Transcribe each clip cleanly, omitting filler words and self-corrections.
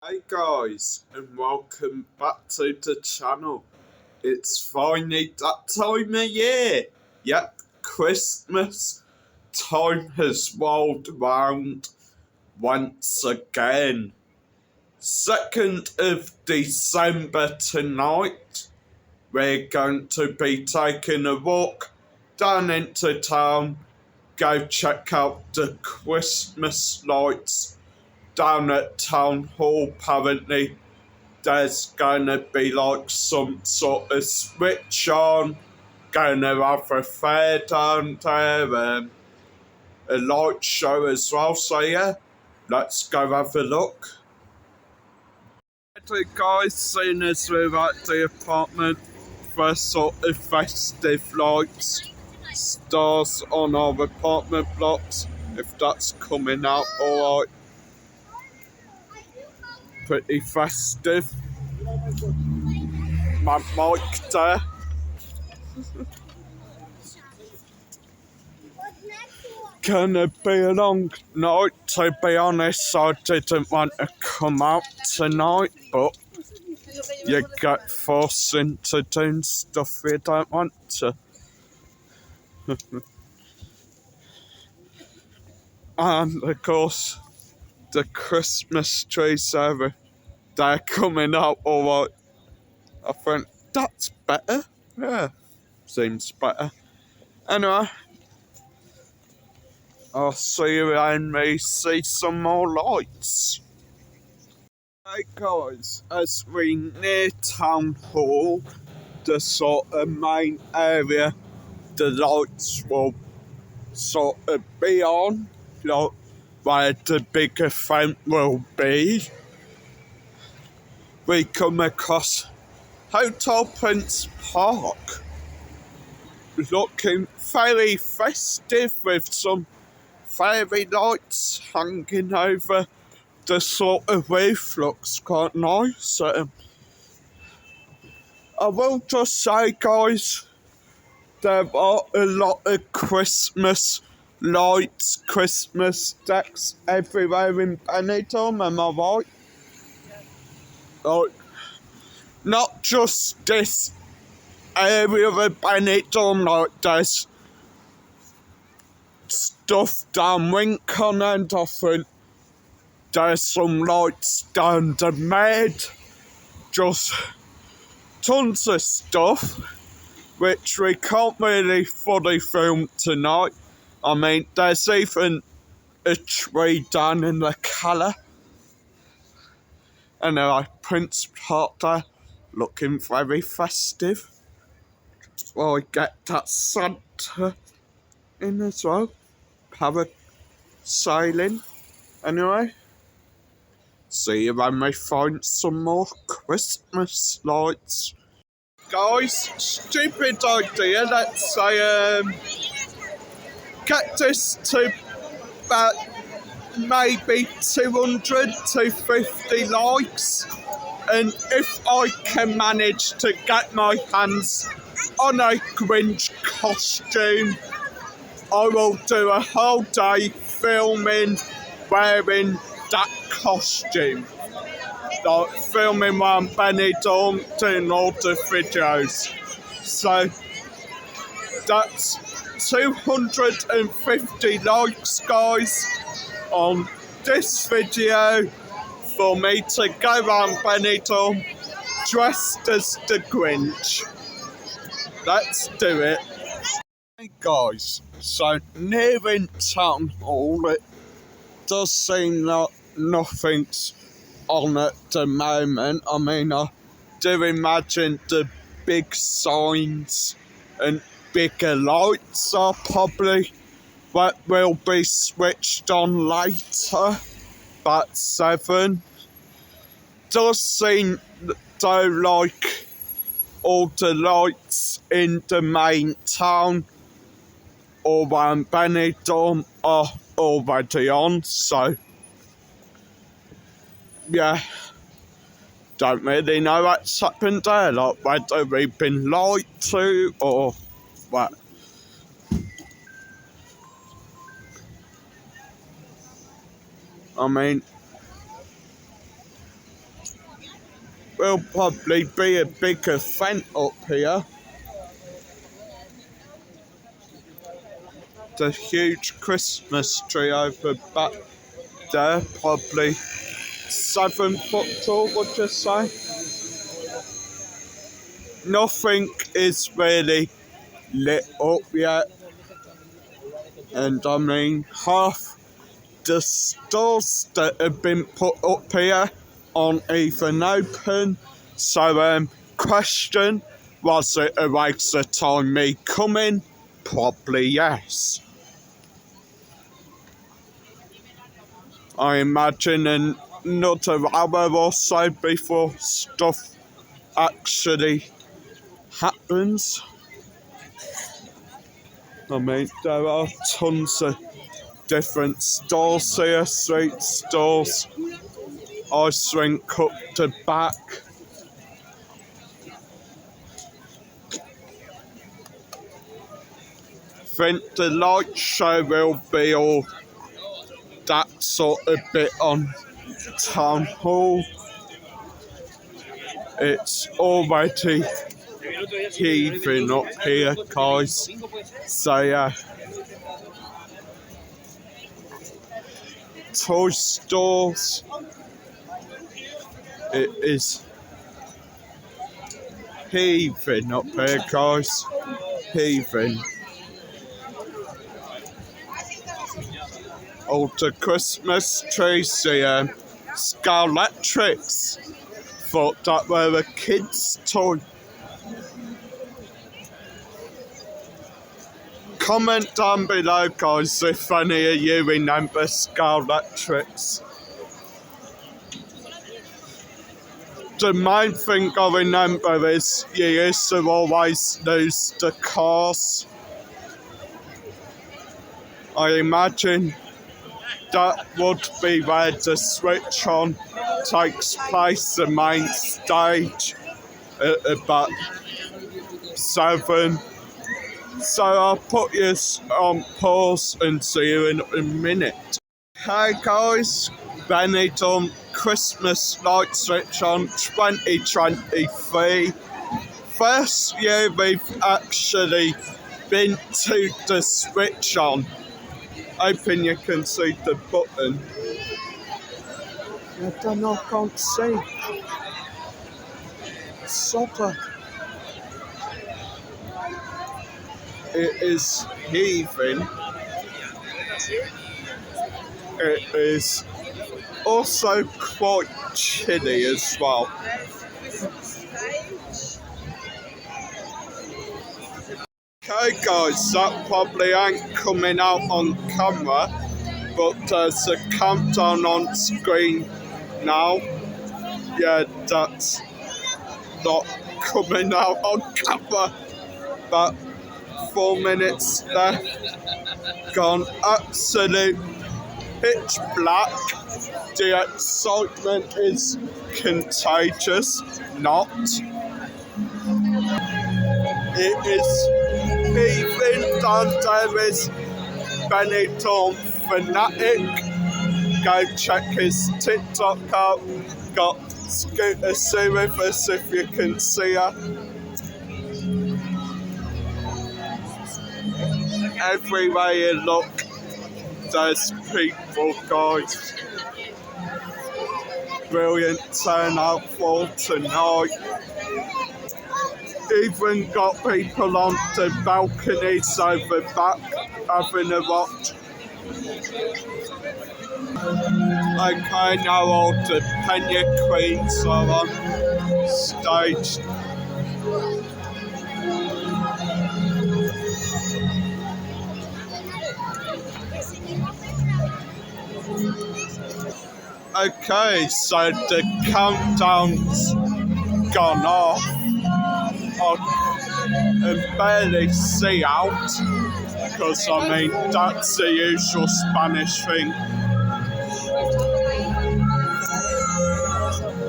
Hey guys, and welcome back to the channel. It's finally that time of year. Yep, Christmas time has rolled round once again. 2nd of December tonight, we're going to be taking a walk down into town, go check out the Christmas lights down at Town Hall. Apparently there's gonna be like some sort of switch on, gonna have a fair down there, a light show as well. So yeah, let's go have a look. Hey guys, seeing as we're at the apartment, first sort of festive lights, stars on our apartment blocks, if that's coming out alright. Pretty festive. My mic there. Gonna be a long night, to be honest. I didn't want to come out tonight, but you get forced into doing stuff you don't want to. And of course, the Christmas trees they're coming out alright. I think that's better. Yeah, seems better. Anyway, I'll see you around me, see some more lights. Hey guys, as we near Town Hall, the sort of main area, the lights will sort of be on, like where the big event will be. We come across Hotel Prince Park, looking very festive with some fairy lights hanging over the sort of roof. Looks quite nice. I will just say, guys, there are a lot of Christmas lights, Christmas decks everywhere in Benidorm, am I right? Like, not just this area of Benidorm, like there's stuff down Rincon, and I think there's some lights down the Med, just tons of stuff which we can't really fully film tonight. I mean, there's even a tree down in the Calla. Anyway, Prince Park there, looking very festive. Well, we get that Santa in as well. Parasailing. Anyway, see you when we find some more Christmas lights. Guys, stupid idea. Let's say, get this to about maybe 200 to 50 likes, and if I can manage to get my hands on a Grinch costume, I will do a whole day filming wearing that costume. Like filming while I'm Benidorm, doing all the videos. So that's 250 likes, guys, on this video for me to go around Benidorm dressed as the Grinch. Let's do it. Hey guys, so nearing Town Hall, it does seem like nothing's on at the moment. I mean, I do imagine the big signs and bigger lights are probably what will be switched on later. But 7 does seem though like all the lights in the main town or around Benidorm are already on, so yeah, don't really know what's happened there, like whether we've been lied to or what. I mean, will probably be a big event up here. The huge Christmas tree over back there, probably 7 foot tall, would you say? Nothing is really lit up yet, and I mean half the stores that have been put up here aren't even open. So question, was it a waste of time me coming? Probably yes. I imagine another hour or so before stuff actually happens. I mean, there are tons of different stalls here, street stalls, ice rink up the back. I think the light show will be all that sort of bit on Town Hall. It's already heaving up here, guys. So yeah. Toy stores. It is heaving up here, guys. Heaving. All the Christmas trees, the Scarletrix. Thought that were a kid's toy. Comment down below, guys, if any of you remember Scarletrix. The main thing I remember is you used to always lose the cars. I imagine that would be where the switch on takes place, the main stage at about 7. So I'll put you on pause and see you in a minute. Hey guys, Benidorm Christmas light switch on 2023. First year we've actually been to the switch on. Hoping you can see the button. I don't know, I can't see. Sodder. It is heaving. It is also quite chilly as well. Okay guys, that probably ain't coming out on camera, but there's a countdown on screen now. Yeah, that's not coming out on camera, but 4 minutes left. Gone absolute pitch black. The excitement is contagious. Not. It is heaving down. There is Benidorm Fanatic. Go check his TikTok out. Got Scooter Sue with us if you can see her. Everywhere you look, there's people, guys. Brilliant turnout for tonight. Even got people on the balconies over back having a watch. Okay, now all the Pena Queens are on stage. Okay, so the countdown's gone off. I can barely see out, because I mean, that's the usual Spanish thing.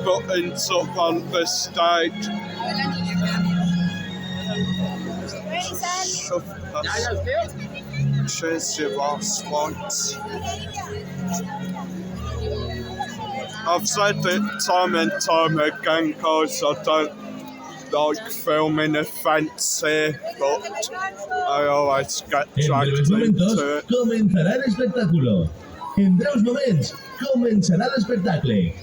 Buttons up on the stage. Cheers your last ones. I've said it time and time again, guys, I don't like filming events here, but I always get En dragged breves momentos into it. començarà l'espectacle. En breus moments començarà l'espectacle.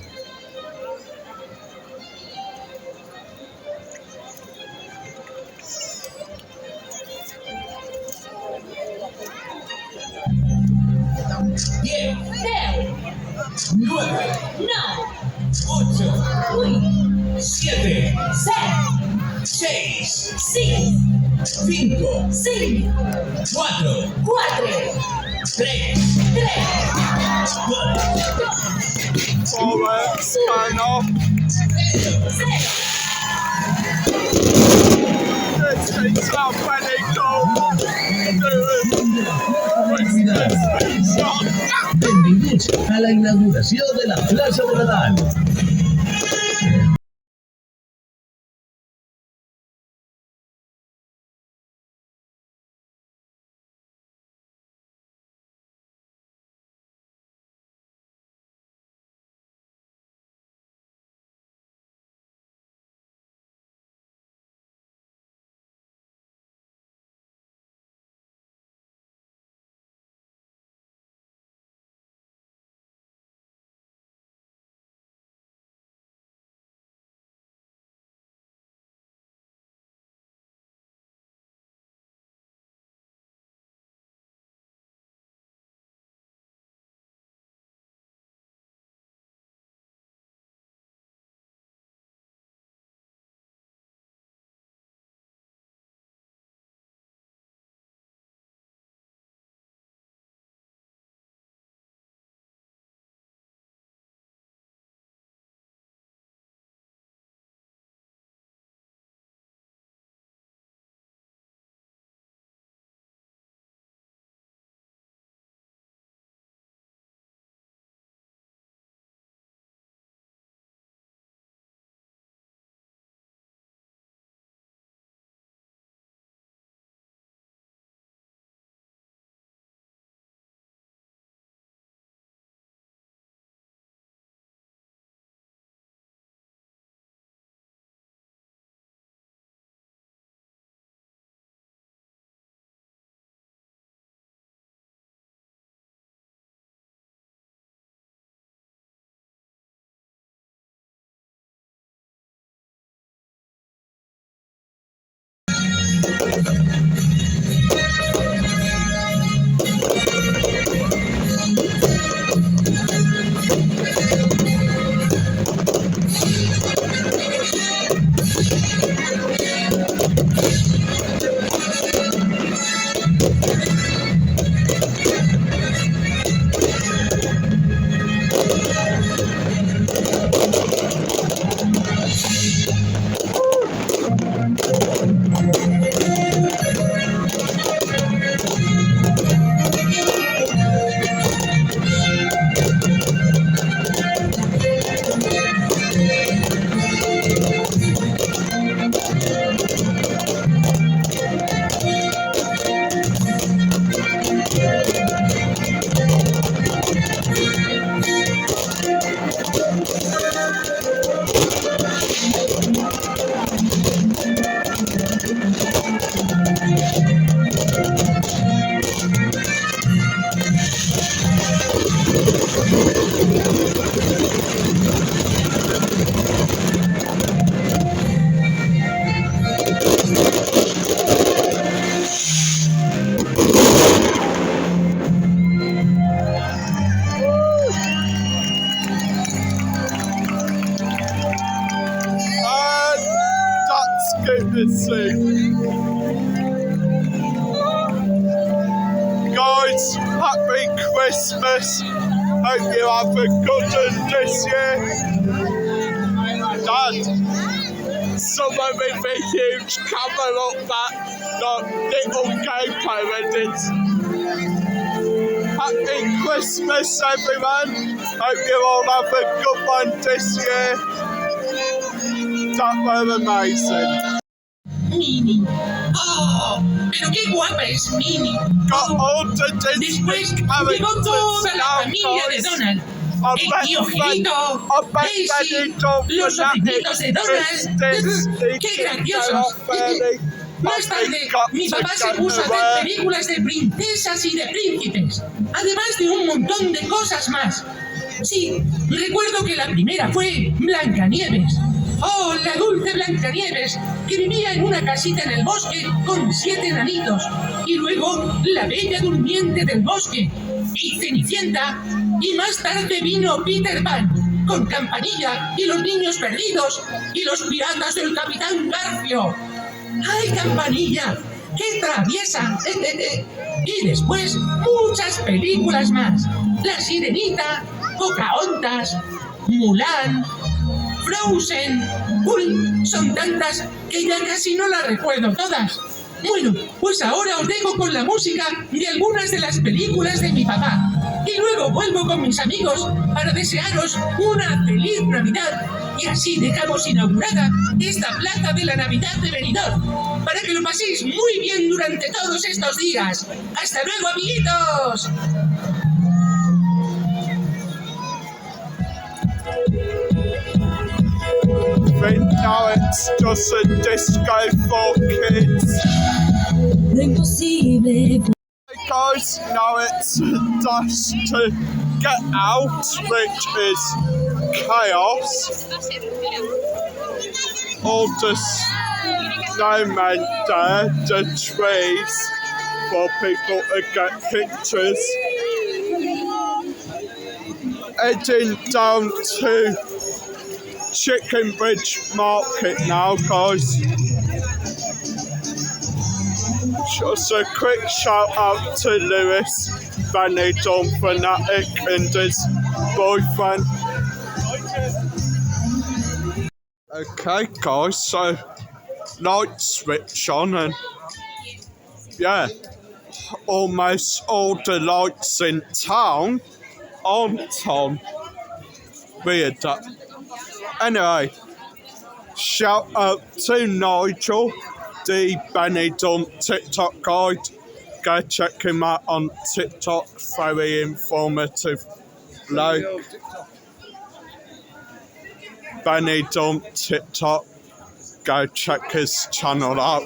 Diez, nueve, ocho, siete, seis, cinco, cuatro, tres, Forwards, kind of. This is how Benidorm Benvinguts a la inauguració de la plaça de Nadal. Good to see. Guys, happy Christmas. Hope you have a good one this year. Dad, someone with a huge camera up that little GoPro edits. Happy Christmas, everyone. Hope you all have a good one this year. That were amazing. Mini. ¡Oh! ¡Pero qué guapa es Mini! Got all the Disney Después llegó toda la familia de Donald. el Piojito, Daisy, los sobrinitos de Donald. ¡Qué graciosos! Más tarde, mi papá se puso a hacer películas de princesas y de príncipes, además de un montón de cosas más. Sí, recuerdo que la primera fue Blancanieves. ¡Oh, la dulce Blancanieves, que vivía en una casita en el bosque con 7 enanitos! Y luego La Bella Durmiente del Bosque, y Cenicienta, y más tarde vino Peter Pan, con Campanilla y los niños perdidos, y los piratas del Capitán Garfio. ¡Ay, Campanilla! ¡Qué traviesa! Y después, muchas películas más. La Sirenita, Pocahontas, Mulan, Frozen. Uy, son tantas que ya casi no las recuerdo todas. Bueno, pues ahora os dejo con la música de algunas de las películas de mi papá. Y luego vuelvo con mis amigos para desearos una feliz Navidad. Y así dejamos inaugurada esta plaza de la Navidad de Benidorm, para que lo paséis muy bien durante todos estos días. ¡Hasta luego, amiguitos! Right now it's just a disco for kids. Hey guys, now it's dash to get out, which is chaos. All the snowmen there, the trees for people to get pictures. Heading down to Chicken Bridge Market now, guys. Just a quick shout out to Lewis, Benidorm fanatic, and his boyfriend. Okay, guys, so light switch on, and yeah, almost all the lights in town aren't on. Weird that. Anyway, shout out to Nigel, the Benidorm TikTok guide. Go check him out on TikTok, very informative bloke. Benidorm TikTok, go check his channel out.